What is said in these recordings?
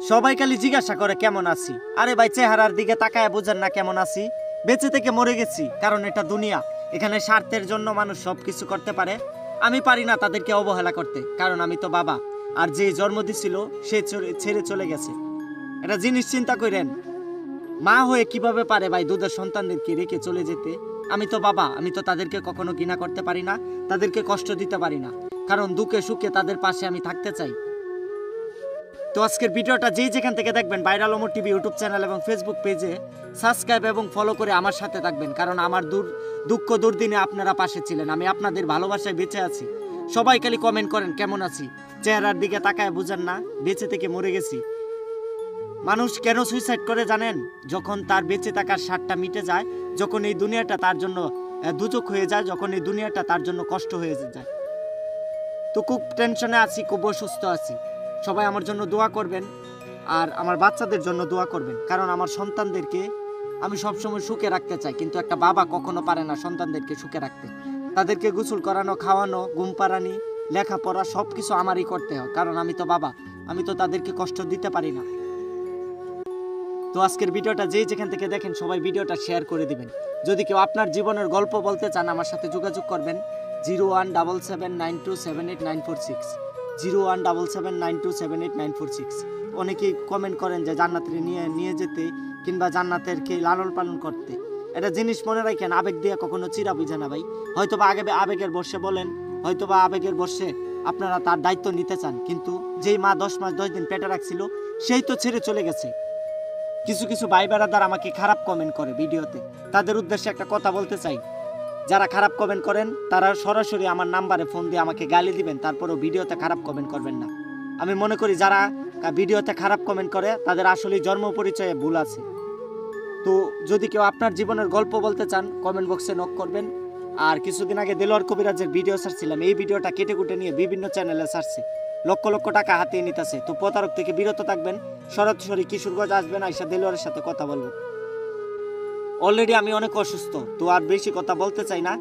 সবাই খালি জিজ্ঞাসা করে কেমন আছি। আরে ভাই, চেহারার দিকে তাকায় বুঝেন না কেমন আছি? বেঁচে থেকে মরে গেছি, কারণ এটা দুনিয়া। এখানে স্বার্থের জন্য মানুষ সবকিছু করতে পারে। আমি পারি না তাদেরকে অবহেলা করতে, কারণ আমি তো বাবা। আর যে জন্ম দিছিল সে ছেড়ে চলে গেছে। এটা জিনিস চিন্তা করেন, মা হয়ে কিভাবে পারে ভাই দুধের সন্তানদেরকে রেখে চলে যেতে? আমি তো বাবা, আমি তো তাদেরকে কখনো ঘৃণা করতে পারি না, তাদেরকে কষ্ট দিতে পারি না, কারণ দুঃখে সুখে তাদের পাশে আমি থাকতে চাই। তো আজকের ভিডিওটা যেই যেখান থেকে দেখবেন, viral Omar TV YouTube channel এবং ফেসবুক পেজে সাবস্ক্রাইব এবং ফলো করে আমার সাথে থাকবেন, কারণ আমার দুঃখ দুর্দিনে আপনারা পাশে ছিলেন। আমি আপনাদের ভালোবাসায় বেঁচে আছি। সবাই খালি কমেন্ট করেন কেমন আছি, চেহারার দিকে তাকায় বুঝেন না বেঁচে থেকে মরে গেছি। মানুষ কেন সুইসাইড করে জানেন? যখন তার বেঁচে থাকার স্বাদটা মিটে যায়, যখন এই দুনিয়াটা তার জন্য দুচোখ হয়ে যায়, যখন এই দুনিয়াটা তার জন্য কষ্ট হয়ে যায়। তো খুব টেনশনে আছি, খুব অসুস্থ আছি। সবাই আমার জন্য দোয়া করবেন, আর আমার বাচ্চাদের জন্য দোয়া করবেন, কারণ আমার সন্তানদেরকে আমি সবসময় সুখে রাখতে চাই, কিন্তু একটা বাবা কখনো পারে না সন্তানদেরকে সুখে রাখতে। তাদেরকে গোসল করানো, খাওয়ানো, ঘুম পাড়ানি, লেখাপড়া সব কিছু আমারই করতে হয়, কারণ আমি তো বাবা। আমি তো তাদেরকে কষ্ট দিতে পারি না। তো আজকের ভিডিওটা যেই যেখান থেকে দেখেন সবাই ভিডিওটা শেয়ার করে দিবেন। যদি কেউ আপনার জীবনের গল্প বলতে চান, আমার সাথে যোগাযোগ করবেন 017792789460, 017792789460। অনেকেই কমেন্ট করেন যে জান্নাতের নিয়ে যেতে কিংবা জান্নাতেরকে লালন পালন করতে। এটা জিনিস মনে রাখেন, আবেগ দিয়ে কখনো চিরা বুঝে না ভাই। হয়তোবা আবেগের বর্ষে বলেন, হয়তোবা আবেগের বর্ষে আপনারা তার দায়িত্ব নিতে চান, কিন্তু যেই মা 10 মাস 10 দিন পেটে রাখছিল সেই তো ছেড়ে চলে গেছে। কিছু কিছু ভাই বেড়াদার আমাকে খারাপ কমেন্ট করে ভিডিওতে, তাদের উদ্দেশ্যে একটা কথা বলতে চাই। যারা খারাপ কমেন্ট করেন তারা সরাসরি আমার নাম্বারে ফোন দিয়ে আমাকে গালি দিবেন, তারপরেও ভিডিওতে খারাপ কমেন্ট করবেন না। আমি মনে করি যারা ভিডিওতে খারাপ কমেন্ট করে তাদের আসলে জন্ম পরিচয়ে ভুল আছে। তো যদি কেউ আপনার জীবনের গল্প বলতে চান, কমেন্ট বক্সে নক করবেন। আর কিছুদিন আগে দেলোয়ার কবিরাজের ভিডিও ছাড়ছিলাম, এই ভিডিওটা কেটে কুটে নিয়ে বিভিন্ন চ্যানেলে ছাড়ছে, লক্ষ লক্ষ টাকা হাতিয়ে নিতেছে। তো প্রতারক থেকে বিরত থাকবেন, সরাসরি কিশোরগঞ্জ আসবেন, আইসা দেলোয়ারের সাথে কথা বলবেন। অলরেডি আমি অনেক অসুস্থ, তো আর বেশি কথা বলতে চাই না।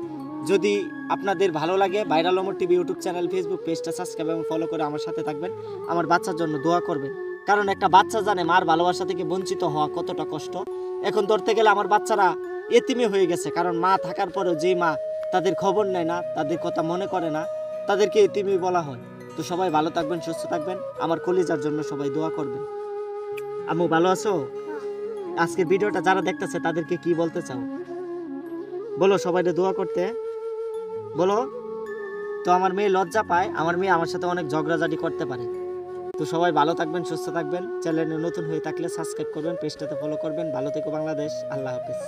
যদি আপনাদের ভালো লাগে, viral Omar TV YouTube channel Facebook পেজটা সাবস্ক্রাইব এবং ফলো করে আমার সাথে থাকবেন। আমার বাচ্চার জন্য দোয়া করবেন, কারণ একটা বাচ্চা জানে মার ভালোবাসা থেকে বঞ্চিত হওয়া কতটা কষ্ট। এখন ধরতে গেলে আমার বাচ্চারা এতিমে হয়ে গেছে, কারণ মা থাকার পরেও যে মা তাদের খবর নেয় না, তাদের কথা মনে করে না, তাদেরকে এতিমই বলা হয়। তো সবাই ভালো থাকবেন, সুস্থ থাকবেন। আমার কলিজার জন্য সবাই দোয়া করবেন। আম্মু ভালো আছো? আজকের ভিডিওটা যারা দেখতেছে তাদেরকে কি বলতে চাও বলো? সবাইকে দোয়া করতে বলো। তো আমার মেয়ে লজ্জা পায়, আমার মেয়ে আমার সাথে অনেক ঝগড়াঝাটি করতে পারে। তো সবাই ভালো থাকবেন, সুস্থ থাকবেন। চ্যানেলে নতুন হয়ে থাকলে সাবস্ক্রাইব করবেন, পেজটাতে ফলো করবেন। ভালো থেকো বাংলাদেশ। আল্লাহ হাফেজ।